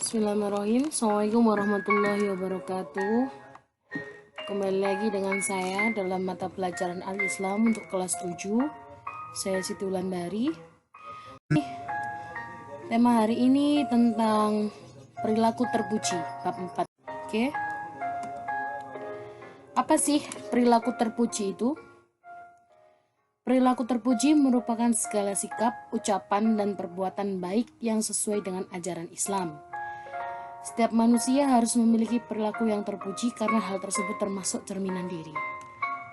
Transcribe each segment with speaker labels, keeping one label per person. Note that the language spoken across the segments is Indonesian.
Speaker 1: Bismillahirrahmanirrahim. Assalamualaikum warahmatullahi wabarakatuh. Kembali lagi dengan saya dalam mata pelajaran Al-Islam untuk kelas 7. Saya Siti Wulandari. Tema hari ini tentang perilaku terpuji, bab 4. Oke. Apa sih perilaku terpuji itu? Perilaku terpuji merupakan segala sikap, ucapan, dan perbuatan baik yang sesuai dengan ajaran Islam. Setiap manusia harus memiliki perilaku yang terpuji karena hal tersebut termasuk cerminan diri.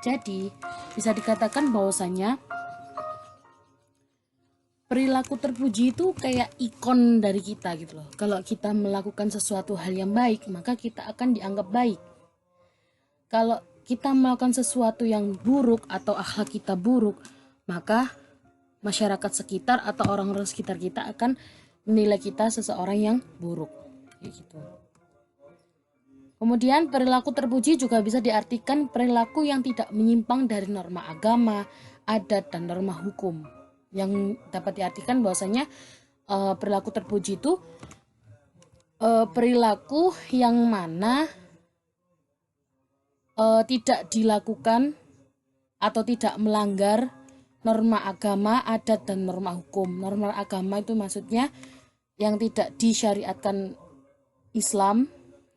Speaker 1: Jadi, bisa dikatakan bahwasanya perilaku terpuji itu kayak ikon dari kita gitu loh. Kalau kita melakukan sesuatu hal yang baik, maka kita akan dianggap baik. Kalau kita melakukan sesuatu yang buruk atau akhlak kita buruk, maka masyarakat sekitar atau orang-orang sekitar kita akan menilai kita seseorang yang buruk. Gitu. Kemudian perilaku terpuji juga bisa diartikan perilaku yang tidak menyimpang dari norma agama, adat, dan norma hukum. Yang dapat diartikan bahwasanya perilaku terpuji itu perilaku yang mana tidak dilakukan atau tidak melanggar norma agama, adat, dan norma hukum. Norma agama itu maksudnya yang tidak disyariatkan Islam,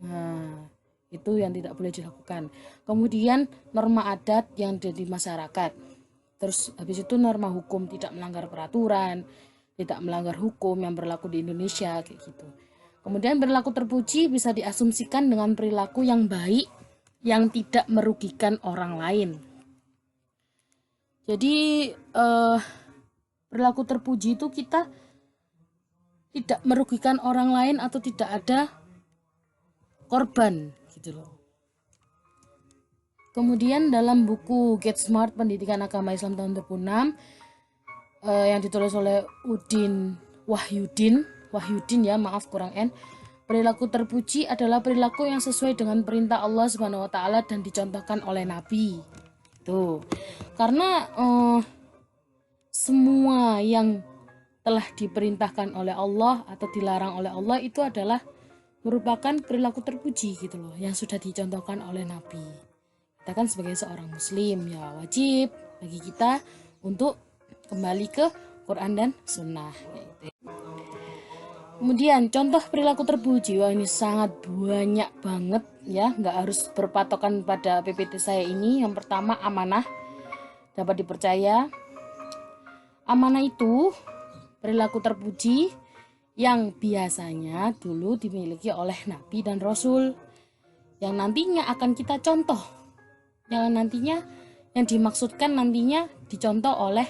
Speaker 1: nah itu yang tidak boleh dilakukan. Kemudian norma adat yang ada di masyarakat. Terus habis itu norma hukum, tidak melanggar peraturan, tidak melanggar hukum yang berlaku di Indonesia kayak gitu. Kemudian perilaku terpuji bisa diasumsikan dengan perilaku yang baik yang tidak merugikan orang lain. Jadi perilaku terpuji itu kita tidak merugikan orang lain atau tidak ada korban gitu loh. Kemudian dalam buku Get Smart Pendidikan Agama Islam tahun 2006 yang ditulis oleh Udin Wahyudin ya, maaf kurang N. Perilaku terpuji adalah perilaku yang sesuai dengan perintah Allah Subhanahu wa taala dan dicontohkan oleh Nabi. Tuh. Karena semua yang telah diperintahkan oleh Allah atau dilarang oleh Allah itu adalah merupakan perilaku terpuji gitu loh, yang sudah dicontohkan oleh Nabi. Kita kan sebagai seorang muslim ya wajib bagi kita untuk kembali ke Quran dan Sunnah gitu. Kemudian contoh perilaku terpuji, wah ini sangat banyak banget ya, nggak harus berpatokan pada PPT saya ini. Yang pertama, amanah, dapat dipercaya. Amanah itu perilaku terpuji yang biasanya dulu dimiliki oleh Nabi dan Rasul, yang nantinya akan kita contoh, yang nantinya yang dimaksudkan nantinya dicontoh oleh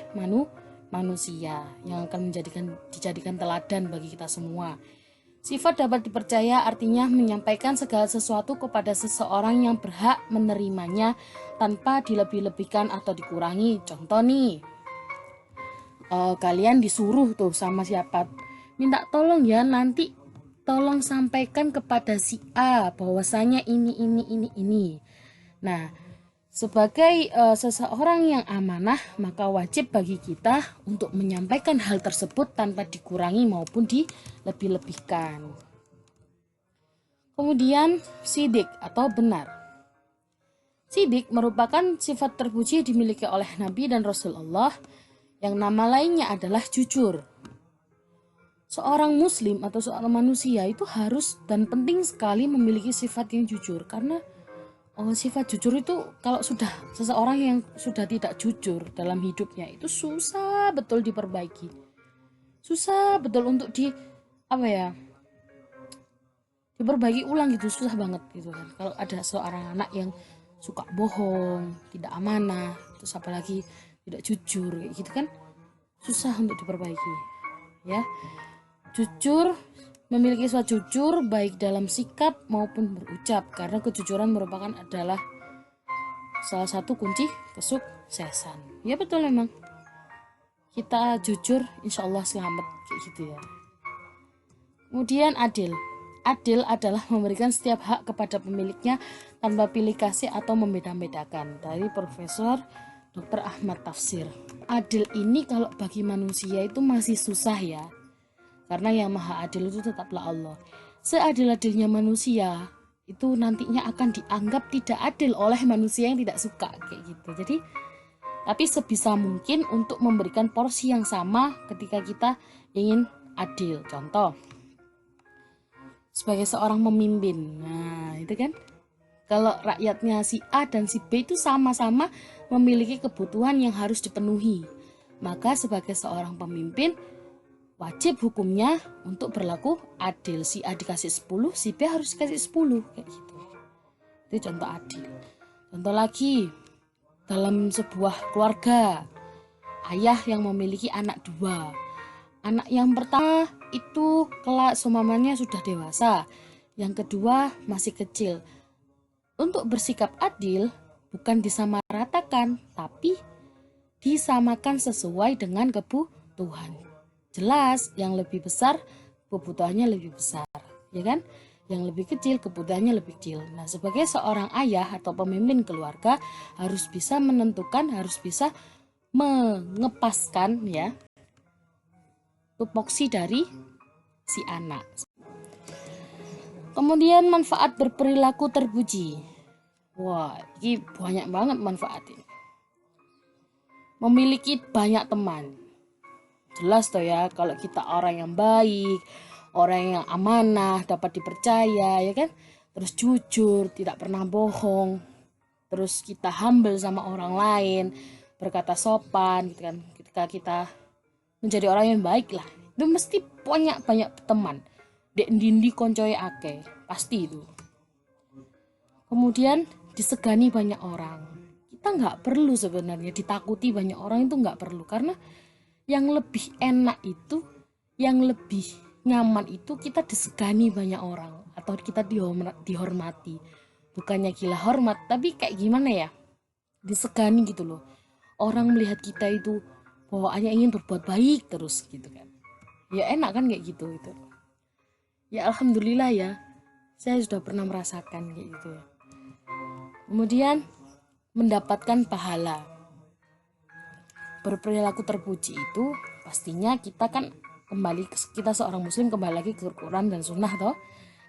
Speaker 1: manusia yang akan dijadikan teladan bagi kita semua. Sifat dapat dipercaya artinya menyampaikan segala sesuatu kepada seseorang yang berhak menerimanya tanpa dilebih-lebihkan atau dikurangi. Contoh nih, kalian disuruh tuh sama siapa, minta tolong ya, nanti tolong sampaikan kepada si A bahwasanya ini. Nah, sebagai seseorang yang amanah, maka wajib bagi kita untuk menyampaikan hal tersebut tanpa dikurangi maupun dilebih-lebihkan. Kemudian sidik atau benar. Sidik merupakan sifat terpuji dimiliki oleh Nabi dan Rasulullah, yang nama lainnya adalah jujur. Seorang muslim atau seorang manusia itu harus dan penting sekali memiliki sifat yang jujur, karena sifat jujur itu kalau sudah seseorang yang sudah tidak jujur dalam hidupnya itu susah betul diperbaiki, susah betul untuk diperbaiki ulang gitu, susah banget gitu kan. Kalau ada seorang anak yang suka bohong, tidak amanah, terus apalagi tidak jujur kayak gitu kan, susah untuk diperbaiki ya. Jujur, memiliki sifat jujur baik dalam sikap maupun berucap, karena kejujuran merupakan adalah salah satu kunci kesuksesan. Ya betul, memang kita jujur insya Allah selamat kayak gitu ya. Kemudian adil. Adil adalah memberikan setiap hak kepada pemiliknya tanpa pilih kasih atau membeda-bedakan. Dari Profesor Dr. Ahmad Tafsir. Adil ini kalau bagi manusia itu masih susah ya, Karena yang maha adil itu tetaplah Allah. Seadil-adilnya manusia itu nantinya akan dianggap tidak adil oleh manusia yang tidak suka kayak gitu. Jadi tapi sebisa mungkin untuk memberikan porsi yang sama ketika kita ingin adil. Contoh, sebagai seorang pemimpin, nah itu kan, kalau rakyatnya si A dan si B itu sama-sama memiliki kebutuhan yang harus dipenuhi, maka sebagai seorang pemimpin wajib hukumnya untuk berlaku adil. Si A dikasih 10, si B harus dikasih 10 kayak gitu. Itu contoh adil. Contoh lagi, dalam sebuah keluarga, ayah yang memiliki anak 2. Anak yang pertama itu kelak seumpamanya sudah dewasa, yang kedua masih kecil. Untuk bersikap adil bukan disamaratakan, tapi disamakan sesuai dengan kebutuhan. Jelas yang lebih besar kebutuhannya lebih besar, ya kan? Yang lebih kecil kebutuhannya lebih kecil. Nah, sebagai seorang ayah atau pemimpin keluarga harus bisa menentukan, harus bisa mengepaskan ya tupoksi dari si anak. Kemudian manfaat berperilaku terpuji. Wah, ini banyak banget manfaatnya. Memiliki banyak teman. Jelas toh ya, kalau kita orang yang baik, orang yang amanah, dapat dipercaya, ya kan? Terus jujur, tidak pernah bohong. Terus kita humble sama orang lain, berkata sopan gitu kan. Ketika kita menjadi orang yang baik lah, itu mesti banyak teman. Dek dindi koncoy ake, pasti itu. Kemudian disegani banyak orang. Kita nggak perlu sebenarnya ditakuti banyak orang, itu nggak perlu, karena yang lebih enak itu, yang lebih nyaman itu kita disegani banyak orang atau kita dihormati. Bukannya gila hormat, tapi kayak gimana ya, disegani gitu loh. Orang melihat kita itu bawaannya ingin berbuat baik terus gitu kan. Ya enak kan kayak gitu itu. Ya alhamdulillah ya, saya sudah pernah merasakan kayak gitu ya. Kemudian mendapatkan pahala. Berperilaku terpuji itu pastinya kita kan kita seorang muslim kembali lagi ke Quran dan sunnah toh.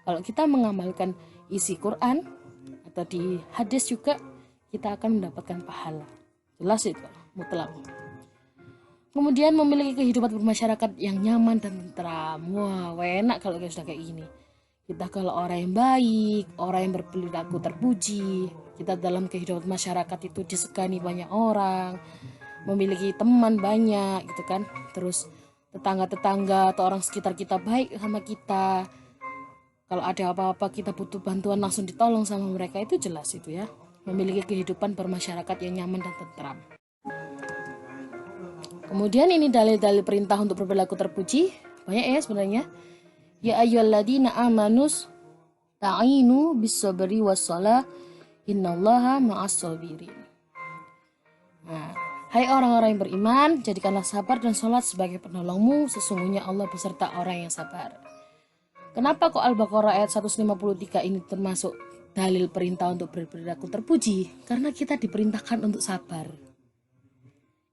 Speaker 1: Kalau kita mengamalkan isi Quran atau di hadis juga, kita akan mendapatkan pahala. Jelas itu mutlak. Kemudian memiliki kehidupan bermasyarakat yang nyaman dan tentram. Wah, enak kalau sudah kayak gini. Kita kalau orang yang baik, orang yang berperilaku terpuji, kita dalam kehidupan masyarakat itu disegani banyak orang, memiliki teman banyak gitu kan. Terus tetangga-tetangga atau orang sekitar kita baik sama kita. Kalau ada apa-apa kita butuh bantuan langsung ditolong sama mereka, itu jelas itu ya. Memiliki kehidupan bermasyarakat yang nyaman dan tentram. Kemudian ini dalil-dalil perintah untuk berperilaku terpuji. Banyak ya sebenarnya. Ya ayyuhalladzina amanus ta'inu bis-sabri was-shalah innallaha ma'as-sabirin. Nah, hai orang-orang yang beriman, jadikanlah sabar dan sholat sebagai penolongmu, sesungguhnya Allah beserta orang yang sabar. Kenapa kok Al-Baqarah ayat 153 ini termasuk dalil perintah untuk berperilaku terpuji? Karena kita diperintahkan untuk sabar.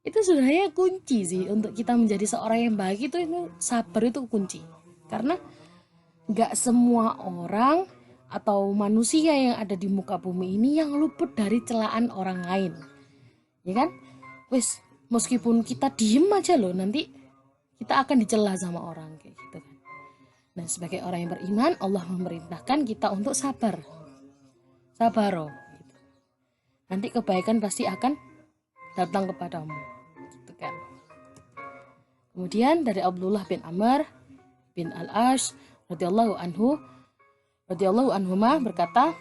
Speaker 1: Itu sebenarnya kunci sih untuk kita menjadi seorang yang baik, itu sabar itu kunci. Karena gak semua orang atau manusia yang ada di muka bumi ini yang luput dari celaan orang lain. Ya kan? Wis, meskipun kita diem aja loh, nanti kita akan dicela sama orang kayak gitu kan. Nah, sebagai orang yang beriman, Allah memerintahkan kita untuk sabar. Sabaro gitu. Nanti kebaikan pasti akan datang kepadamu gitu kan. Kemudian dari Abdullah bin Amr bin Al-Ash radhiyallahu anhuma berkata,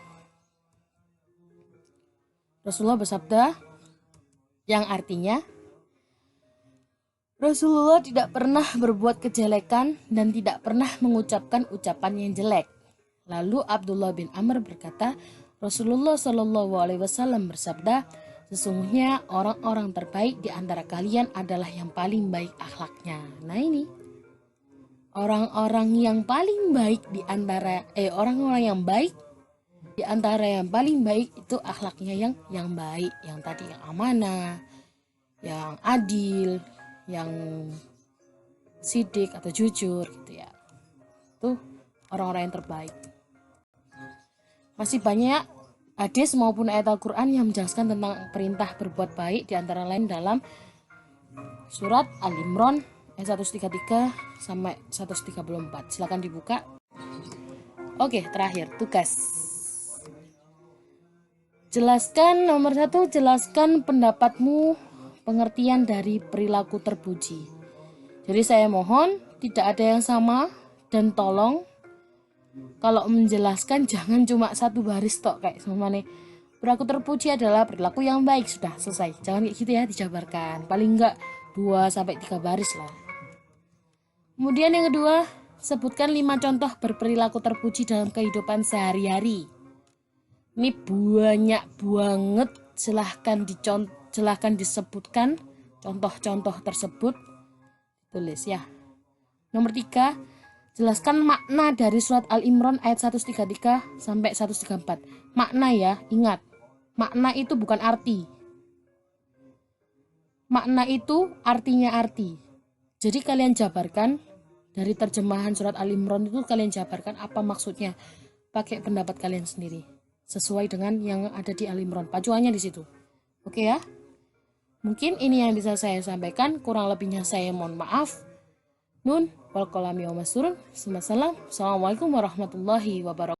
Speaker 1: Rasulullah bersabda, yang artinya Rasulullah tidak pernah berbuat kejelekan dan tidak pernah mengucapkan ucapan yang jelek. Lalu Abdullah bin Amr berkata, Rasulullah Shallallahu Alaihi Wasallam bersabda, sesungguhnya orang-orang terbaik di antara kalian adalah yang paling baik akhlaknya. Nah ini, orang-orang yang paling baik di antara orang-orang yang baik di antara yang paling baik itu akhlaknya yang baik, yang tadi yang amanah, yang adil, yang sidik atau jujur gitu ya. Itu orang-orang yang terbaik. Masih banyak hadis maupun ayat Al-Quran yang menjelaskan tentang perintah berbuat baik, di antara lain dalam surat Al-Imran ayat 133 sampai 134. Silakan dibuka. Oke, terakhir tugas. Jelaskan nomor 1, jelaskan pendapatmu pengertian dari perilaku terpuji. Jadi saya mohon tidak ada yang sama, dan tolong kalau menjelaskan jangan cuma satu baris tok kayak semuanya. Perilaku terpuji adalah perilaku yang baik, sudah selesai. Jangan kayak gitu ya, dijabarkan. Paling enggak 2-3 baris lah. Kemudian yang kedua, sebutkan 5 contoh berperilaku terpuji dalam kehidupan sehari-hari. Ini banyak banget, silahkan disebutkan contoh-contoh tersebut. Tulis ya. Nomor 3, jelaskan makna dari surat Al-Imran ayat 133 sampai 134. Makna ya, ingat. Makna itu bukan arti. Makna itu artinya arti. Jadi kalian jabarkan dari terjemahan surat Al-Imran itu, kalian jabarkan apa maksudnya. Pakai pendapat kalian sendiri. Sesuai dengan yang ada di Al-Imran. Pacuannya di situ. Oke ya? Mungkin ini yang bisa saya sampaikan. Kurang lebihnya saya mohon maaf. Nun wal qalami wa masturun. Assalamualaikum warahmatullahi wabarakatuh.